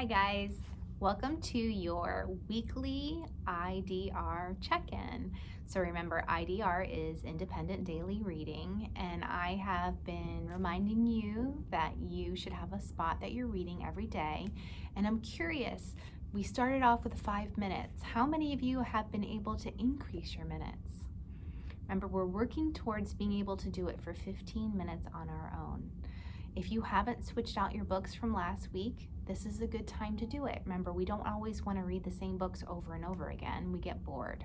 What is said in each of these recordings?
Hi guys, welcome to your weekly IDR check-in. So remember, IDR is Independent Daily Reading, and I have been reminding you that you should have a spot that you're reading every day. And I'm curious, we started off with 5 minutes. How many of you have been able to increase your minutes? Remember, we're working towards being able to do it for 15 minutes on our own. If you haven't switched out your books from last week, this is a good time to do it. Remember, we don't always want to read the same books over and over again. We get bored.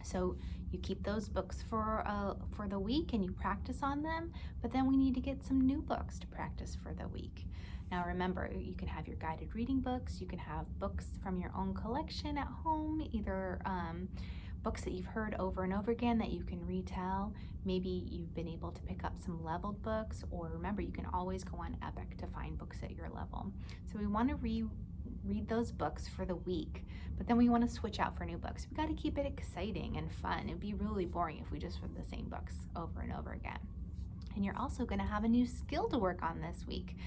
So you keep those books for the week and you practice on them, but then we need to get some new books to practice for the week. Now remember, you can have your guided reading books, you can have books from your own collection at home, either books that you've heard over and over again that you can retell. Maybe you've been able to pick up some leveled books, or remember, you can always go on Epic to find books at your level. So we want to read those books for the week, but then we want to switch out for new books. We got to keep it exciting and fun. It'd be really boring if we just read the same books over and over again. And you're also going to have a new skill to work on this week.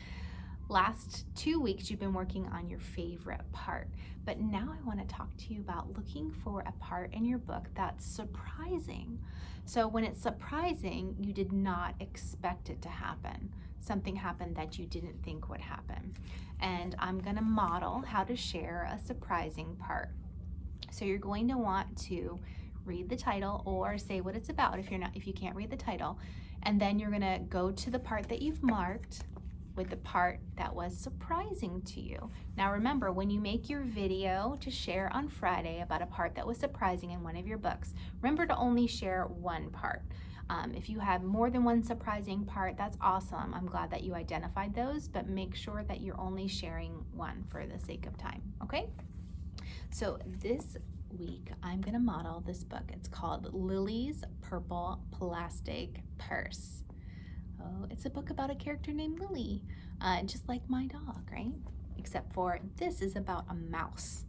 Last 2 weeks, you've been working on your favorite part, but now I want to talk to you about looking for a part in your book that's surprising. So when it's surprising, you did not expect it to happen. Something happened that you didn't think would happen. And I'm going to model how to share a surprising part. So you're going to want to read the title or say what it's about if you can't read the title, and then you're going to go to the part that you've marked with the part that was surprising to you. Now remember, when you make your video to share on Friday about a part that was surprising in one of your books, remember to only share one part. If you have more than one surprising part, that's awesome. I'm glad that you identified those, but make sure that you're only sharing one for the sake of time, okay? So this week, I'm gonna model this book. It's called Lily's Purple Plastic Purse. Oh, it's a book about a character named Lily, just like my dog, right? Except for this is about a mouse.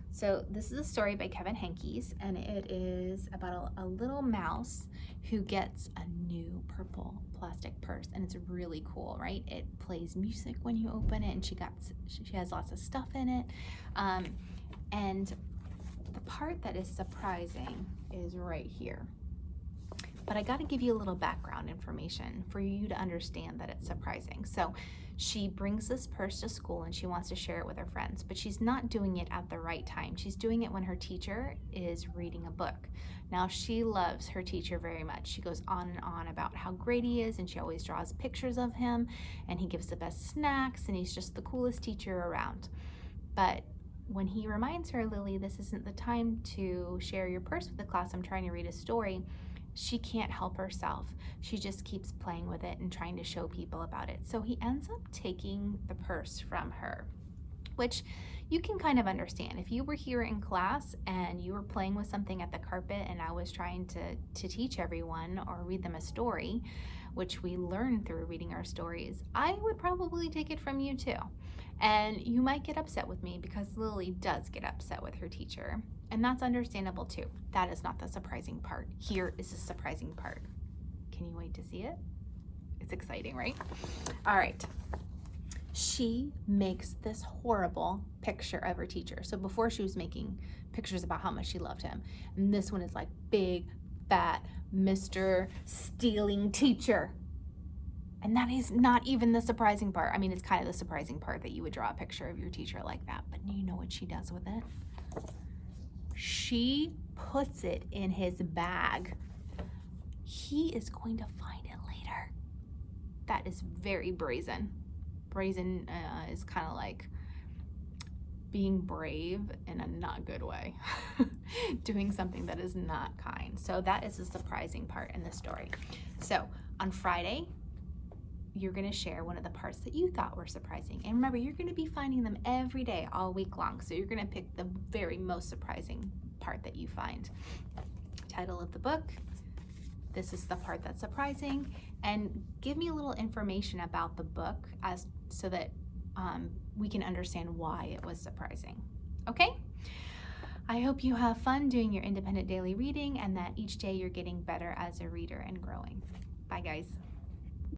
So this is a story by Kevin Henkes, and it is about a little mouse who gets a new purple plastic purse, and it's really cool, right? It plays music when you open it, and she has lots of stuff in it. And the part that is surprising is right here. But I got to give you a little background information for you to understand that it's surprising. So she brings this purse to school and she wants to share it with her friends, but she's not doing it at the right time. She's doing it when her teacher is reading a book. Now she loves her teacher very much. She goes on and on about how great he is, and she always draws pictures of him, and he gives the best snacks, and he's just the coolest teacher around. But when he reminds her, Lily, this isn't the time to share your purse with the class, I'm trying to read a story, she can't help herself. She just keeps playing with it and trying to show people about it. So he ends up taking the purse from her, which you can kind of understand. If you were here in class and you were playing with something at the carpet and I was trying to teach everyone or read them a story, which we learn through reading our stories, I would probably take it from you too. And you might get upset with me because Lily does get upset with her teacher. And that's understandable too. That is not the surprising part. Here is the surprising part. Can you wait to see it? It's exciting, right? All right. She makes this horrible picture of her teacher. So before she was making pictures about how much she loved him. And this one is like big, fat, Mr. Stealing teacher. And that is not even the surprising part. I mean, it's kind of the surprising part that you would draw a picture of your teacher like that. But you know what she does with it? She puts it in his bag. He is going to find it later. That is very brazen. Brazen is kind of like being brave in a not good way. Doing something that is not kind. So that is a surprising part in the story. So on Friday, you're going to share one of the parts that you thought were surprising. And remember, you're going to be finding them every day, all week long. So you're going to pick the very most surprising part that you find. Title of the book, this is the part that's surprising, and give me a little information about the book so that we can understand why it was surprising. Okay? I hope you have fun doing your independent daily reading and that each day you're getting better as a reader and growing. Bye, guys.